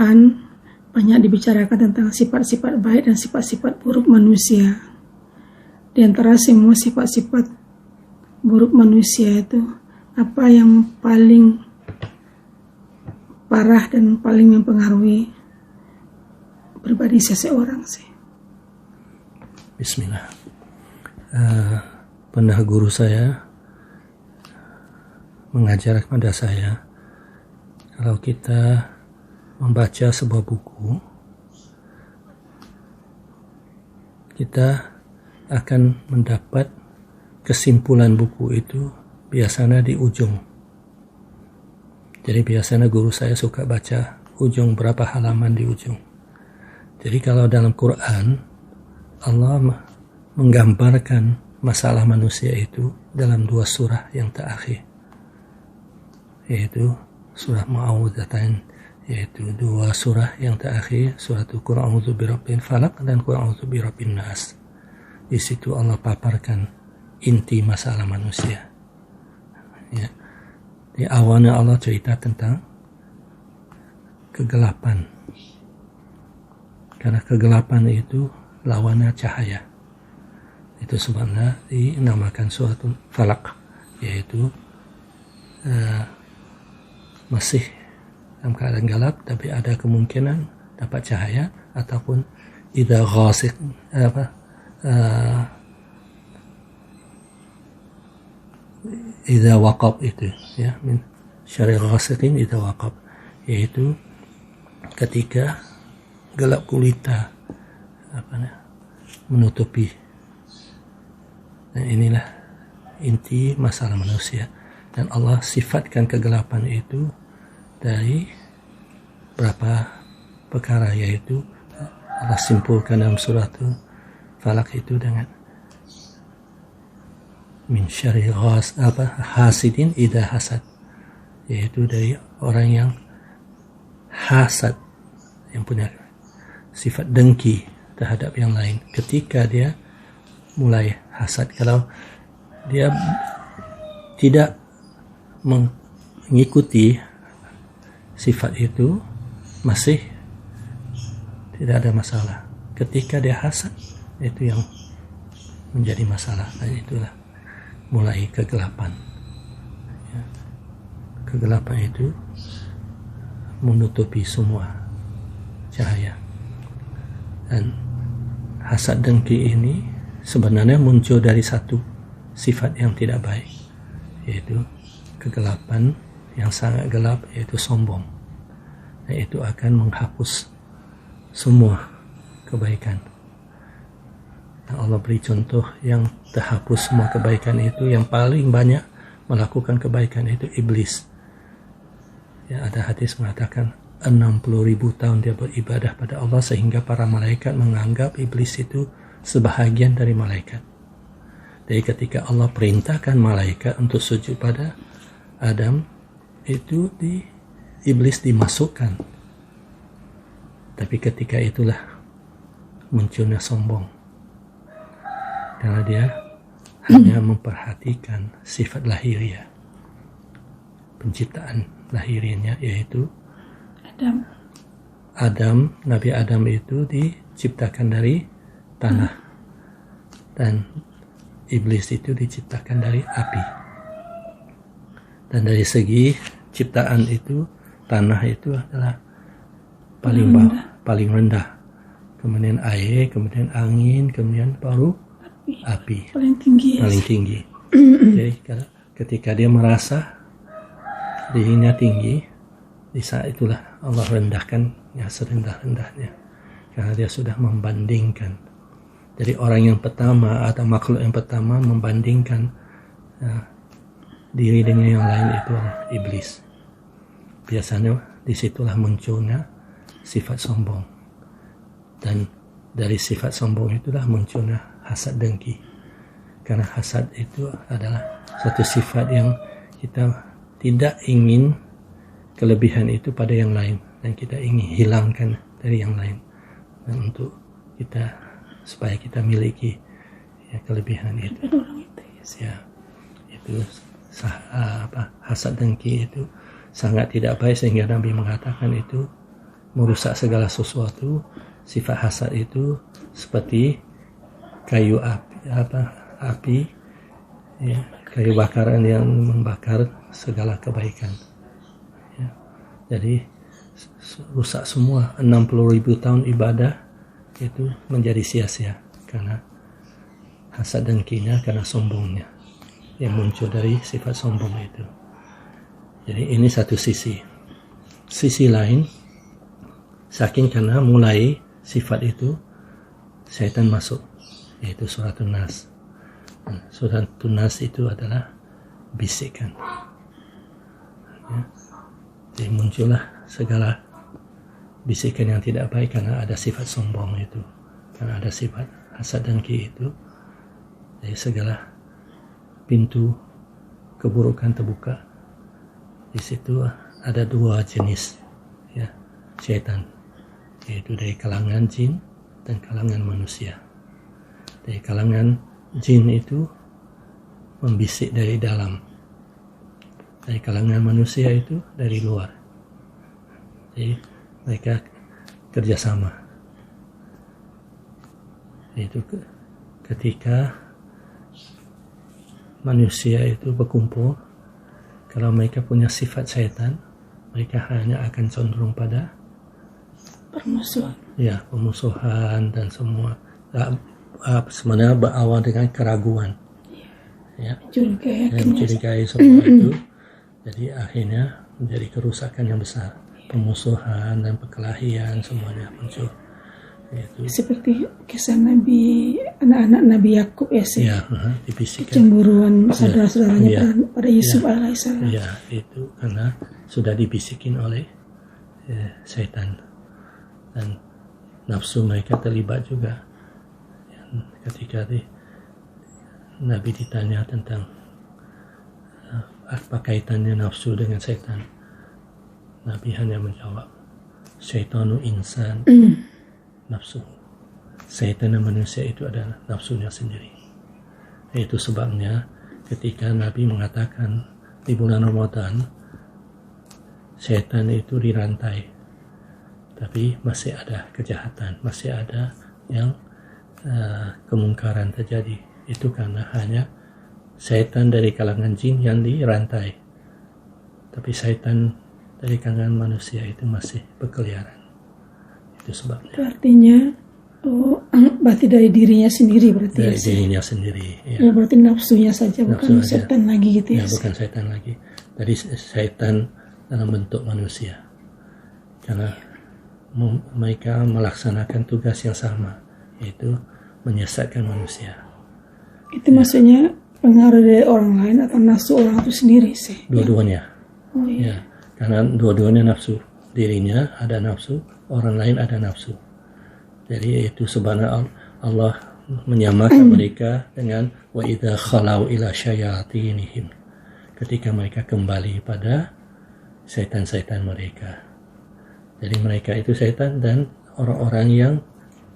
Quran banyak dibicarakan tentang sifat-sifat baik dan sifat-sifat buruk manusia. Di antara semua sifat-sifat buruk manusia itu, apa yang paling parah dan paling mempengaruhi pribadi seseorang sih? Bismillah. Pernah guru saya mengajar kepada saya, kalau kita membaca sebuah buku, kita akan mendapat kesimpulan buku itu biasanya di ujung. Jadi biasanya guru saya suka baca ujung, berapa halaman di ujung. Jadi kalau dalam Quran, Allah menggambarkan masalah manusia itu dalam 2 surah yang terakhir, yaitu surah Mu'awwidzatain, yaitu 2 surah yang terakhir, surah Qul a'udzu birabbil falaq dan Qul a'udzu birabbin nas. Di situ Allah paparkan inti masalah manusia. Ya. Di awalnya Allah cerita tentang kegelapan. Karena kegelapan itu lawannya cahaya. Itu sebenarnya dinamakan surah Falaq, yaitu masih dalam keadaan gelap, tapi ada kemungkinan dapat cahaya, ataupun idza ghasiq idza waqab, itu ya, min syarri ghasiqin idza waqab, yaitu ketika gelap gulita menutupi. Dan inilah inti masalah manusia, dan Allah sifatkan kegelapan itu dari berapa perkara, yaitu Allah simpulkan dalam surah Falaq itu dengan min syarri hasidin idza hasad, yaitu dari orang yang hasad, yang punya sifat dengki terhadap yang lain. Ketika dia mulai hasad, kalau dia tidak mengikuti sifat itu, masih tidak ada masalah. Ketika dia hasad, itu yang menjadi masalah. Dan itulah mulai kegelapan. Ya. Kegelapan itu menutupi semua cahaya. Dan hasad dengki ini sebenarnya muncul dari satu sifat yang tidak baik, yaitu kegelapan yang sangat gelap, yaitu sombong. Dan itu akan menghapus semua kebaikan. Dan Allah beri contoh yang terhapus semua kebaikan itu, yang paling banyak melakukan kebaikan itu iblis. Ya, ada hadis mengatakan 60.000 tahun dia beribadah pada Allah, sehingga para malaikat menganggap iblis itu sebahagian dari malaikat. Jadi ketika Allah perintahkan malaikat untuk sujud pada Adam, itu iblis dimasukkan. Tapi ketika itulah munculnya sombong, karena dia hanya memperhatikan sifat lahiriah, penciptaan lahiriahnya, yaitu Nabi Adam itu diciptakan dari tanah, dan iblis itu diciptakan dari api. Dan dari segi ciptaan itu, tanah itu adalah paling bawah, paling rendah. Kemudian air, kemudian angin, kemudian baru api. Paling tinggi. Paling tinggi. Jadi ketika dia merasa dirinya tinggi, di saat itulah Allah rendahkan yang serendah-rendahnya. Karena dia sudah membandingkan. Jadi orang yang pertama atau makhluk yang pertama membandingkan diri dengan yang lain, itu iblis. Biasanya disitulah munculnya sifat sombong, dan dari sifat sombong itulah munculnya hasad dengki. Karena hasad itu adalah suatu sifat yang kita tidak ingin kelebihan itu pada yang lain, dan kita ingin hilangkan dari yang lain, dan untuk kita supaya kita miliki ya kelebihan itu. Ya, itu hasad dengki itu sangat tidak baik, sehingga Nabi mengatakan itu merusak segala sesuatu. Sifat hasad itu seperti kayu api, ya, kayu bakaran yang membakar segala kebaikan. Ya. Jadi rusak semua. 60.000 tahun ibadah itu menjadi sia-sia karena hasad dan kina, karena sombongnya yang muncul dari sifat sombong itu. Jadi ini satu sisi. Sisi lain, saking karena mulai sifat itu, syaitan masuk, yaitu suratun Nas. Suratun Nas itu adalah bisikan. Ya. Jadi muncullah segala bisikan yang tidak baik karena ada sifat sombong itu, karena ada sifat hasad dan ki itu. Jadi segala pintu keburukan terbuka. Di situ ada dua jenis, ya, syaitan, yaitu dari kalangan jin dan kalangan manusia. Dari kalangan jin itu membisik dari dalam, dari kalangan manusia itu dari luar. Jadi mereka kerjasama. Itu ketika manusia itu berkumpul, kalau mereka punya sifat syaitan, mereka hanya akan condong pada Permusuhan. Ya, pemusuhan dan semua. Sebenarnya berawal dengan keraguan. Ya, mencurigai semua itu. Jadi akhirnya menjadi kerusakan yang besar. Pemusuhan dan perkelahian semuanya muncul. Itu. Seperti kisah Nabi, anak-anak Nabi Yakub ya sih. Ya, dibisikkan. Kecemburuan saudara-saudaranya pada Yusuf alaihissalam. Ya, itu karena sudah dibisikin oleh syaitan. Dan nafsu mereka terlibat juga. Ketika Nabi ditanya tentang apa kaitannya nafsu dengan syaitan, Nabi hanya menjawab, syaitanu insan, nafsu. Syaitan dan manusia itu adalah nafsunya sendiri. Itu sebabnya ketika Nabi mengatakan di bulan Ramadan, syaitan itu dirantai, tapi masih ada kejahatan, masih ada yang kemungkaran terjadi. Itu karena hanya syaitan dari kalangan jin yang dirantai, tapi syaitan dari kalangan manusia itu masih berkeliaran. Itu sebabnya. Itu artinya berarti dari dirinya sendiri berarti. Dari ya, dirinya sendiri. Ya. Ya berarti nafsunya saja, bukan syaitan lagi gitu ya. Ya, bukan syaitan lagi. Dari syaitan dalam bentuk manusia. Karena mereka melaksanakan tugas yang sama, yaitu menyesatkan manusia. Itu maksudnya pengaruh dari orang lain atau nafsu orang itu sendiri sih? Dua-duanya. Oh iya. Ya, karena dua-duanya nafsu. Dirinya ada nafsu, orang lain ada nafsu. Jadi itu sebenarnya Allah menyamakan mereka dengan wa idza khalau ila syayatinihim. Ketika mereka kembali pada syaitan-syaitan mereka. Jadi mereka itu syaitan, dan orang-orang yang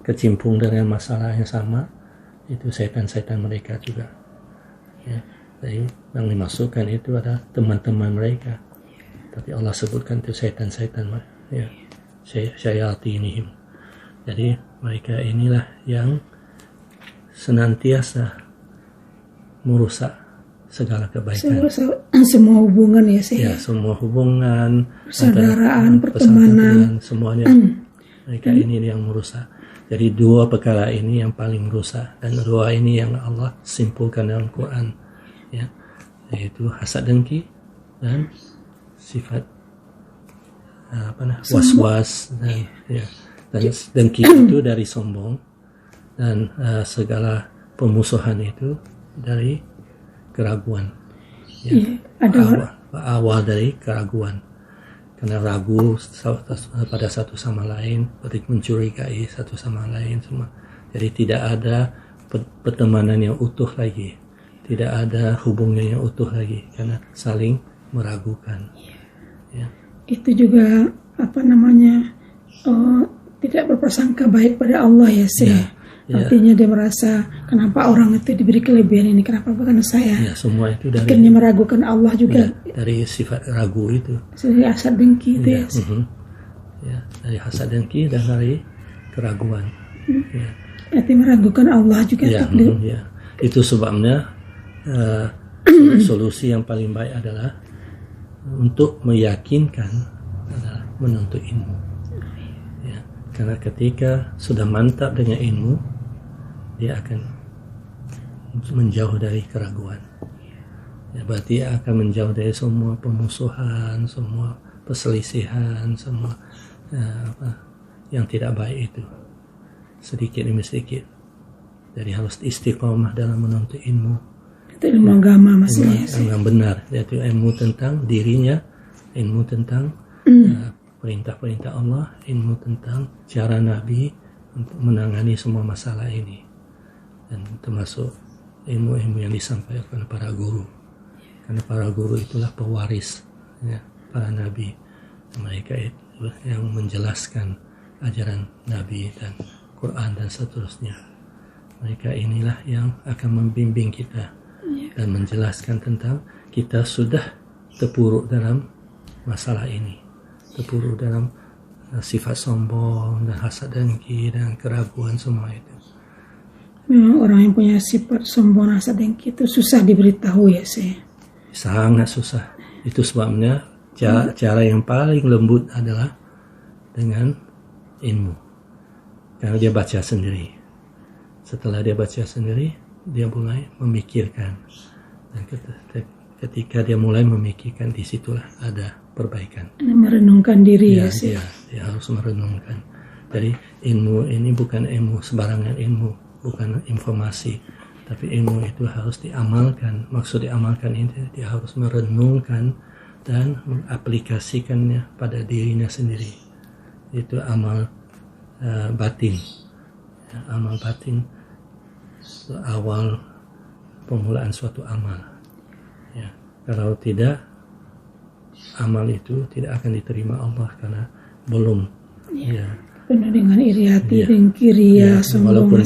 kecimpung dengan masalah yang sama itu syaitan-syaitan mereka juga. Ya, jadi yang dimasukkan itu adalah teman-teman mereka. Tapi Allah sebutkan itu syaitan-syaitan, ya, syayatinihim. Jadi mereka inilah yang senantiasa merusak segala kebaikan. Semua hubungan ya sih. Ya, semua hubungan, persaudaraan, pertemanan, semuanya. Mereka ini yang merusak. Jadi dua perkara ini yang paling merusak, dan dua ini yang Allah simpulkan dalam Quran, ya, yaitu hasad dengki dan sifat was-was, dan ya, dan dengki itu dari sombong, dan segala pemusuhan itu dari keraguan. Ya, awal dari keraguan. Karena ragu pada satu sama lain, mencurigai satu sama lain semua. Jadi tidak ada pertemanan yang utuh lagi, tidak ada hubungan yang utuh lagi, karena saling meragukan. Ya. Itu juga tidak berprasangka baik pada Allah ya sih. Ya. Artinya dia merasa kenapa orang itu diberi kelebihan ini, kenapa bukan saya. Ya, semua itu dari akhirnya meragukan Allah juga. Ya, dari sifat ragu itu. Dari hasad dengki itu ya. Ya. dari hasad dengki dan dari keraguan. Ya. Berarti meragukan Allah juga. Ya, ya. Itu sebabnya solusi yang paling baik adalah untuk meyakinkan adalah menuntut ilmu. Ya. Karena ketika sudah mantap dengan ilmu, dia akan menjauh dari keraguan. Ya, berarti dia akan menjauh dari semua pemusuhan, semua perselisihan, semua yang tidak baik itu. Sedikit demi sedikit. Jadi harus istiqomah dalam menuntut ilmu. Itu ilmu agama maksudnya. Yang benar, yaitu ilmu tentang dirinya, ilmu tentang perintah-perintah Allah, ilmu tentang cara Nabi untuk menangani semua masalah ini. Dan termasuk ilmu-ilmu yang disampaikan para guru. Karena para guru itulah pewaris ya, para nabi. Mereka itu yang menjelaskan ajaran Nabi dan Quran dan seterusnya. Mereka inilah yang akan membimbing kita dan menjelaskan tentang kita sudah terpuruk dalam masalah ini, terpuruk dalam sifat sombong dan hasad dengki dan keraguan semua itu. Memang orang yang punya sifat sombong, hasad dengki itu susah diberitahu ya sih. Sangat susah. Itu sebabnya cara yang paling lembut adalah dengan ilmu. Karena dia baca sendiri. Setelah dia baca sendiri, dia mulai memikirkan. Dan ketika dia mulai memikirkan, disitulah ada perbaikan. Merenungkan diri ya sih. Dia harus merenungkan. Jadi ilmu ini bukan ilmu sembarangan ilmu, bukan informasi. Tapi ilmu itu harus diamalkan. Maksud diamalkan ini, dia harus merenungkan dan mengaplikasikannya pada dirinya sendiri. Itu amal batin. Ya, amal batin itu awal permulaan suatu amal. Ya, kalau tidak, amal itu tidak akan diterima Allah karena belum. Ya. Penuh dengan iri hati, dengki, ria, sombong. Walaupun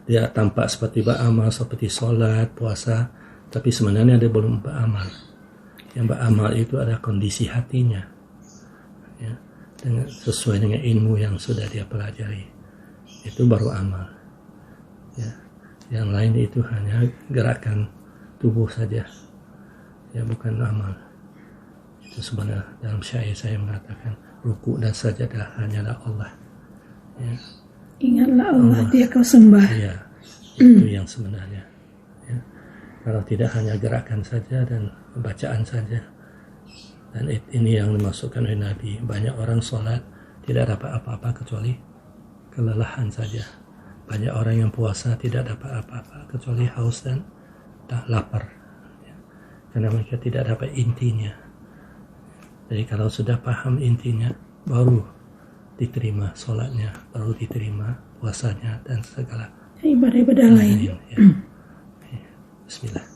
dia tampak seperti beramal, seperti sholat, puasa, tapi sebenarnya dia belum beramal. Yang beramal itu adalah kondisi hatinya, ya, sesuai dengan ilmu yang sudah dia pelajari. Itu baru amal. Ya. Yang lain itu hanya gerakan tubuh saja, ya, bukan amal. Itu sebenarnya dalam syair saya mengatakan ruku dan sajadah hanyalah Allah. Ya. Ingatlah Allah, dia kau sembah. Ya, itu yang sebenarnya. Ya. Kalau tidak hanya gerakan saja dan bacaan saja. Dan ini yang dimasukkan oleh Nabi. Banyak orang sholat tidak dapat apa-apa kecuali kelelahan saja. Banyak orang yang puasa tidak dapat apa-apa kecuali haus dan tak lapar. Ya. Karena mereka tidak dapat intinya. Jadi kalau sudah paham intinya, baru diterima sholatnya, baru diterima puasanya dan segala ibadah-ibadah lain. Ya. Bismillah.